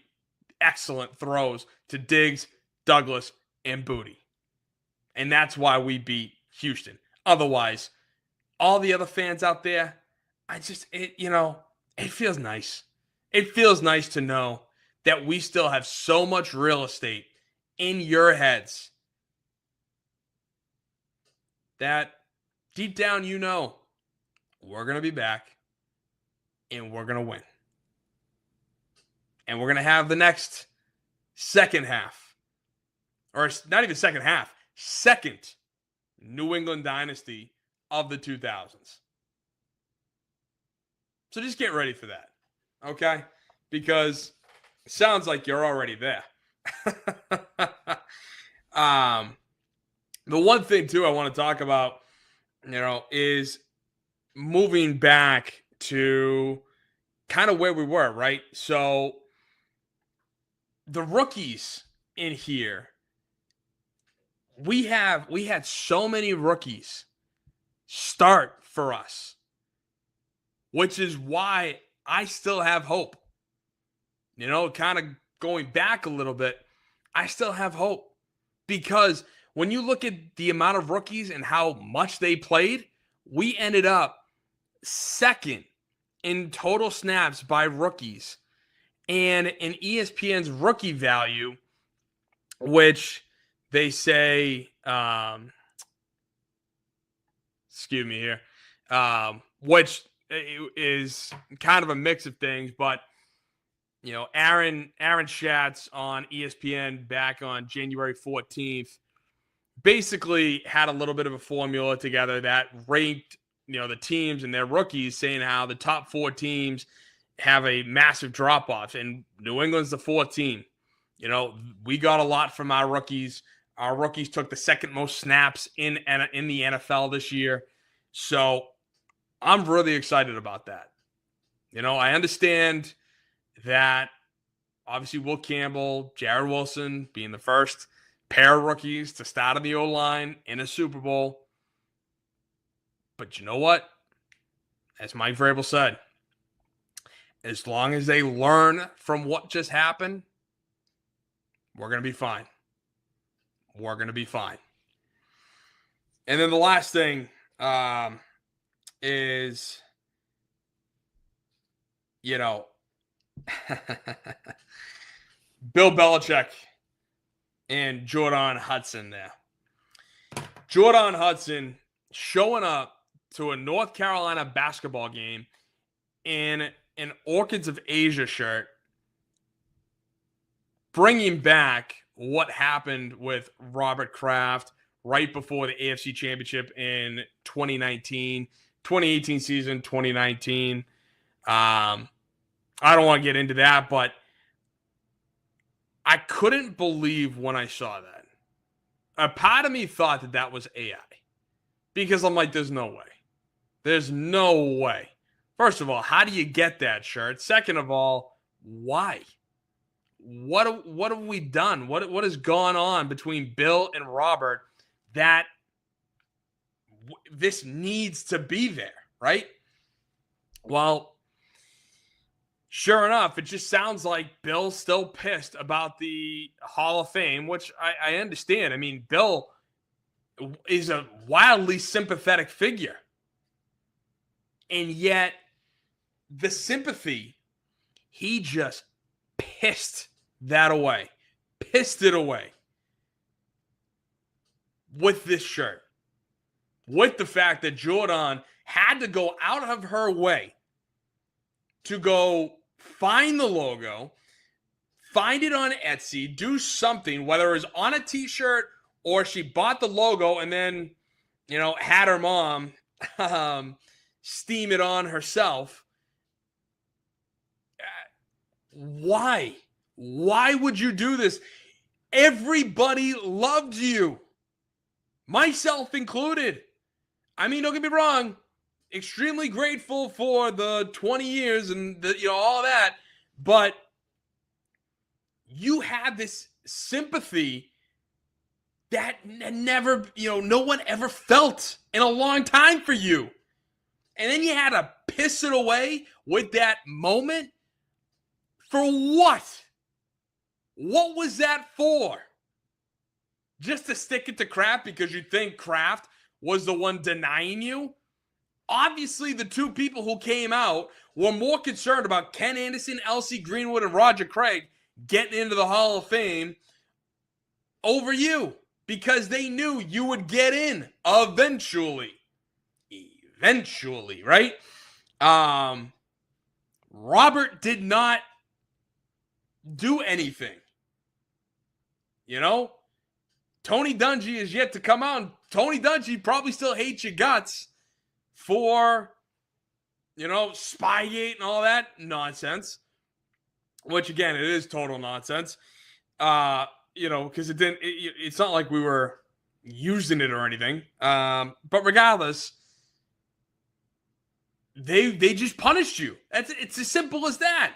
Speaker 1: excellent throws to Diggs, Douglas, and Booty. And that's why we beat Houston. Otherwise, all the other fans out there, it feels nice. It feels nice to know that we still have so much real estate in your heads that deep down we're going to be back and we're going to win. And we're going to have the next second half, or not even second half, second New England dynasty of the 2000s. So just get ready for that, okay? Because it sounds like you're already there. The one thing, too, I want to talk about, is moving back to kind of where we were, right? So the rookies in here, we had so many rookies start for us, which is why I still have hope. Kind of going back a little bit, I still have hope because when you look at the amount of rookies and how much they played, we ended up second in total snaps by rookies. And in ESPN's rookie value, which they say, excuse me here, which is kind of a mix of things. But, Aaron Schatz on ESPN back on January 14th basically had a little bit of a formula together that ranked, the teams and their rookies, saying how the top 4 teams have a massive drop-off, and New England's the 4th team. We got a lot from our rookies. Our rookies took the second most snaps in the NFL this year. So I'm really excited about that. I understand that obviously Will Campbell, Jared Wilson being the first pair of rookies to start on the O-line in a Super Bowl. But you know what? As Mike Vrabel said, as long as they learn from what just happened, we're going to be fine. We're going to be fine. And then the last thing is, Bill Belichick and Jordan Hudson there. Jordan Hudson showing up to a North Carolina basketball game in an Orchids of Asia shirt, bringing back what happened with Robert Kraft right before the AFC Championship in 2018 season, 2019. I don't want to get into that, but I couldn't believe when I saw that. A part of me thought that was AI, because I'm like, there's no way. There's no way. First of all, how do you get that shirt? Second of all, why? What have we done? What has gone on between Bill and Robert that this needs to be there, right? Well, sure enough, it just sounds like Bill's still pissed about the Hall of Fame, which I understand. I mean, Bill is a wildly sympathetic figure. And yet, the sympathy, he just pissed that away. Pissed it away. With this shirt. With the fact that Jordan had to go out of her way to go find the logo, find it on Etsy, do something, whether it was on a t-shirt or she bought the logo and then, had her mom steam it on herself. Why? Why would you do this? Everybody loved you. Myself included. I mean, don't get me wrong. Extremely grateful for the 20 years and all that. But you had this sympathy that never, no one ever felt in a long time for you. And then you had to piss it away with that moment. For what? What was that for? Just to stick it to Kraft because you think Kraft was the one denying you? Obviously, the two people who came out were more concerned about Ken Anderson, L.C. Greenwood, and Roger Craig getting into the Hall of Fame over you because they knew you would get in eventually. Eventually, right? Robert did not do anything. Tony Dungy is yet to come out. And Tony Dungy probably still hates your guts for, Spygate and all that nonsense. Which, again, it is total nonsense. Because it's not like we were using it or anything. But regardless, they just punished you. It's as simple as that.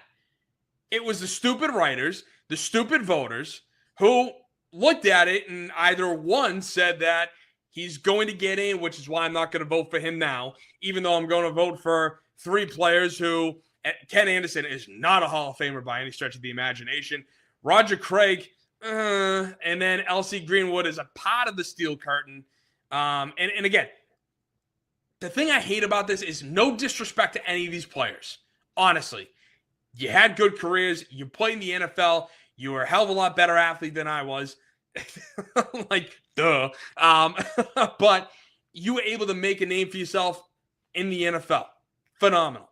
Speaker 1: It was the stupid writers, the stupid voters, who looked at it and either one said that he's going to get in, which is why I'm not going to vote for him now, even though I'm going to vote for 3 players who, Ken Anderson is not a Hall of Famer by any stretch of the imagination. Roger Craig, and then L.C. Greenwood is a part of the steel curtain. And again, the thing I hate about this is no disrespect to any of these players. Honestly, you had good careers. You played in the NFL. You were a hell of a lot better athlete than I was. Duh. But you were able to make a name for yourself in the NFL. phenomenal.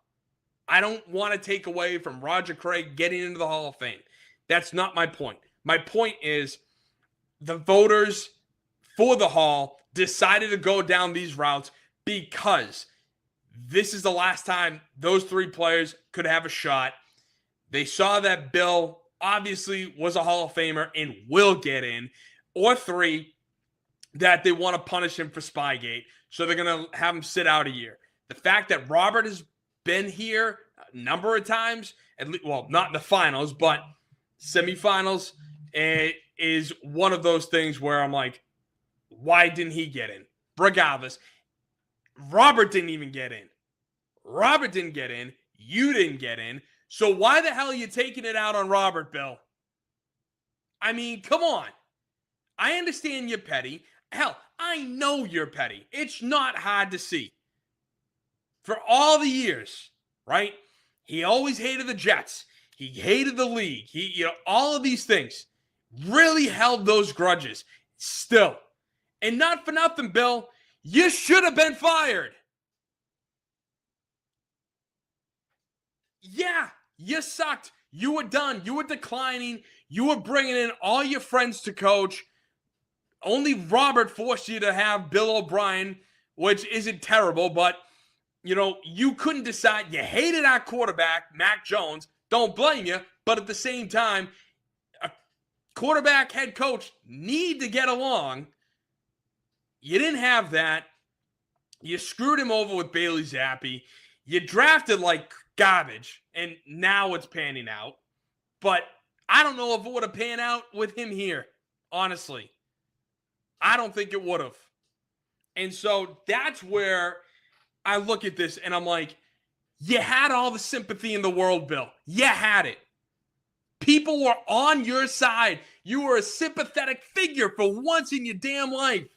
Speaker 1: I don't want to take away from Roger Craig getting into the Hall of Fame. That's not my point. My point is the voters for the Hall decided to go down these routes because this is the last time those three players could have a shot. They saw that Bill obviously was a Hall of Famer and will get in, or three, that they want to punish him for Spygate, so they're going to have him sit out a year. The fact that Robert has been here a number of times, at least, well, not in the finals, but semifinals, is one of those things where I'm like, why didn't he get in? Regardless, Robert didn't even get in. Robert didn't get in. You didn't get in. So why the hell are you taking it out on Robert, Bill? I mean, come on. I understand you're petty. Hell, I know you're petty. It's not hard to see. For all the years, right? He always hated the Jets. He hated the league. All of these things. Really held those grudges. Still. And not for nothing, Bill. You should have been fired. Yeah, you sucked. You were done. You were declining. You were bringing in all your friends to coach. Only Robert forced you to have Bill O'Brien, which isn't terrible, but, you couldn't decide. You hated our quarterback, Mac Jones. Don't blame you, but at the same time, a quarterback head coach need to get along. You didn't have that. You screwed him over with Bailey Zappi. You drafted like garbage, and now it's panning out. But I don't know if it would have panned out with him here, honestly. I don't think it would have. And so that's where I look at this, and I'm like, you had all the sympathy in the world, Bill. You had it. People were on your side. You were a sympathetic figure for once in your damn life.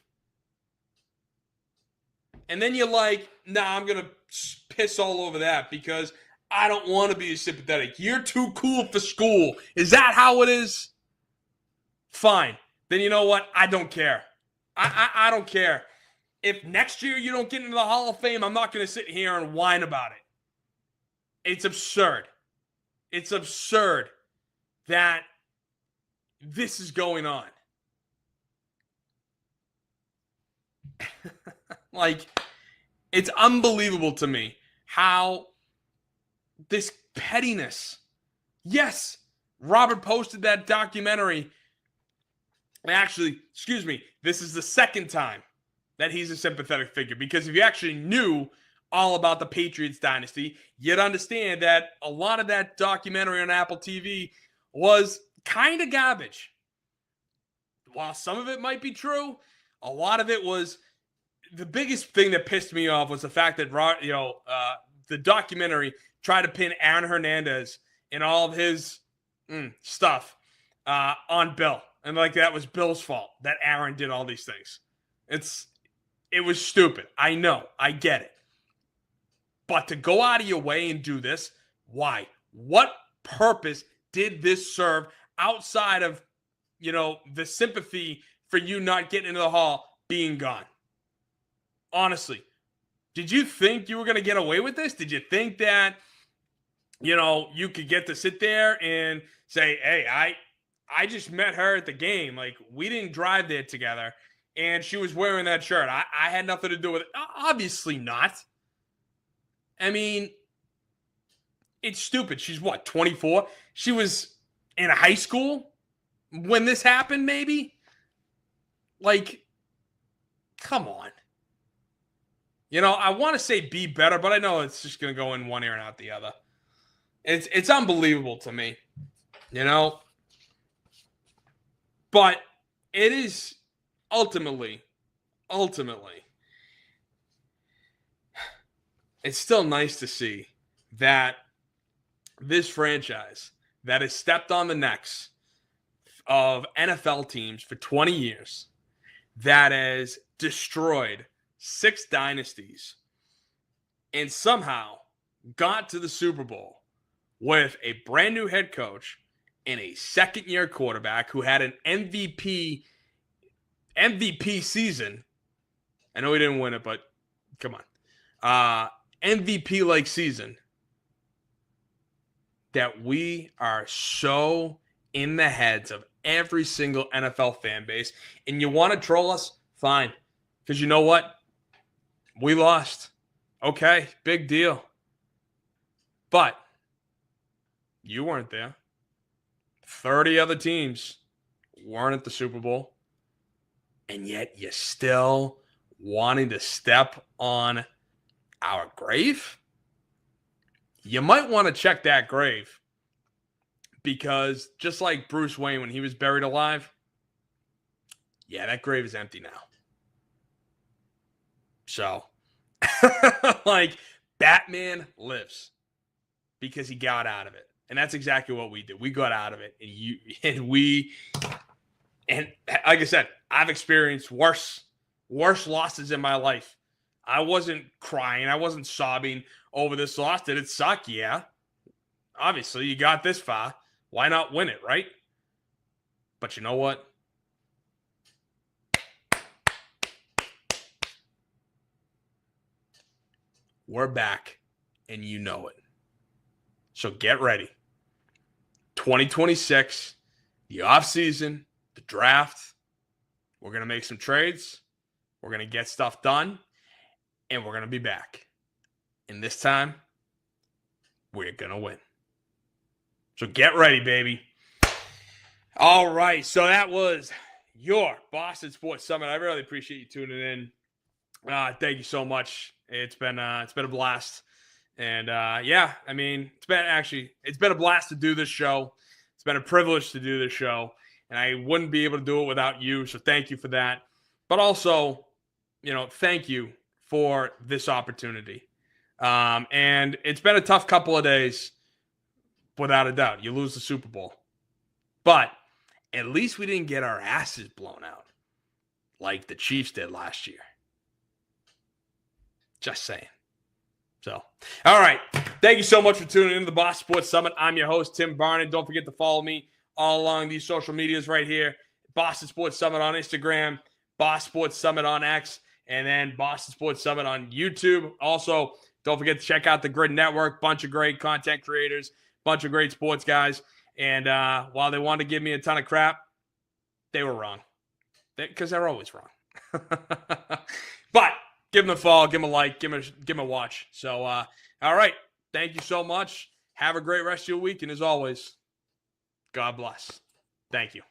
Speaker 1: And then you're like, nah, I'm going to piss all over that because I don't want to be sympathetic. You're too cool for school. Is that how it is? Fine. Then you know what? I don't care. I don't care. If next year you don't get into the Hall of Fame, I'm not going to sit here and whine about it. It's absurd. It's absurd that this is going on. Like, it's unbelievable to me how this pettiness. Yes, Robert posted that documentary. Actually, excuse me, this is the second time that he's a sympathetic figure, because if you actually knew all about the Patriots dynasty, you'd understand that a lot of that documentary on Apple TV was kind of garbage. While some of it might be true, a lot of it was. The biggest thing that pissed me off was the fact that the documentary tried to pin Aaron Hernandez and all of his stuff on Bill, and like that was Bill's fault that Aaron did all these things. It was stupid. I know, I get it, but to go out of your way and do this, why? What purpose did this serve outside of the sympathy for you not getting into the Hall being gone? Honestly, did you think you were going to get away with this? Did you think that, you could get to sit there and say, hey, I just met her at the game. Like, we didn't drive there together, and she was wearing that shirt. I had nothing to do with it. Obviously not. I mean, it's stupid. She's what, 24? She was in high school when this happened, maybe? Like, come on. I want to say be better, but I know it's just going to go in one ear and out the other. It's unbelievable to me, But it is ultimately, it's still nice to see that this franchise that has stepped on the necks of NFL teams for 20 years, that has destroyed 6 dynasties, and somehow got to the Super Bowl with a brand new head coach and a second-year quarterback who had an MVP season. I know he didn't win it, but come on. MVP-like season that we are so in the heads of every single NFL fan base. And you want to troll us? Fine. Because you know what? We lost. Okay, big deal. But you weren't there. 30 other teams weren't at the Super Bowl. And yet you're still wanting to step on our grave? You might want to check that grave. Because just like Bruce Wayne when he was buried alive, yeah, that grave is empty now. So, like, Batman lives because he got out of it. And that's exactly what we did. We got out of it. And like I said, I've experienced worse losses in my life. I wasn't crying. I wasn't sobbing over this loss. Did it suck? Yeah. Obviously, you got this far. Why not win it, right? But you know what? We're back, and you know it. So get ready. 2026, the offseason, the draft. We're going to make some trades. We're going to get stuff done, and we're going to be back. And this time, we're going to win. So get ready, baby. All right. So that was your Boston Sports Summit. I really appreciate you tuning in. Thank you so much. It's been a blast. And yeah, I mean, it's been a blast to do this show. It's been a privilege to do this show. And I wouldn't be able to do it without you. So thank you for that. But also, thank you for this opportunity. And it's been a tough couple of days. Without a doubt, you lose the Super Bowl. But at least we didn't get our asses blown out like the Chiefs did last year. Just saying. So, all right. Thank you so much for tuning in to the Boston Sports Summit. I'm your host, Tim Barnett. Don't forget to follow me all along these social medias right here. Boston Sports Summit on Instagram, Boston Sports Summit on X, and then Boston Sports Summit on YouTube. Also, don't forget to check out the Grid Network. Bunch of great content creators. Bunch of great sports guys. And while they wanted to give me a ton of crap, they were wrong. Because they're always wrong. But give them a follow, give them a like, give them a watch. So, all right. Thank you so much. Have a great rest of your week. And as always, God bless. Thank you.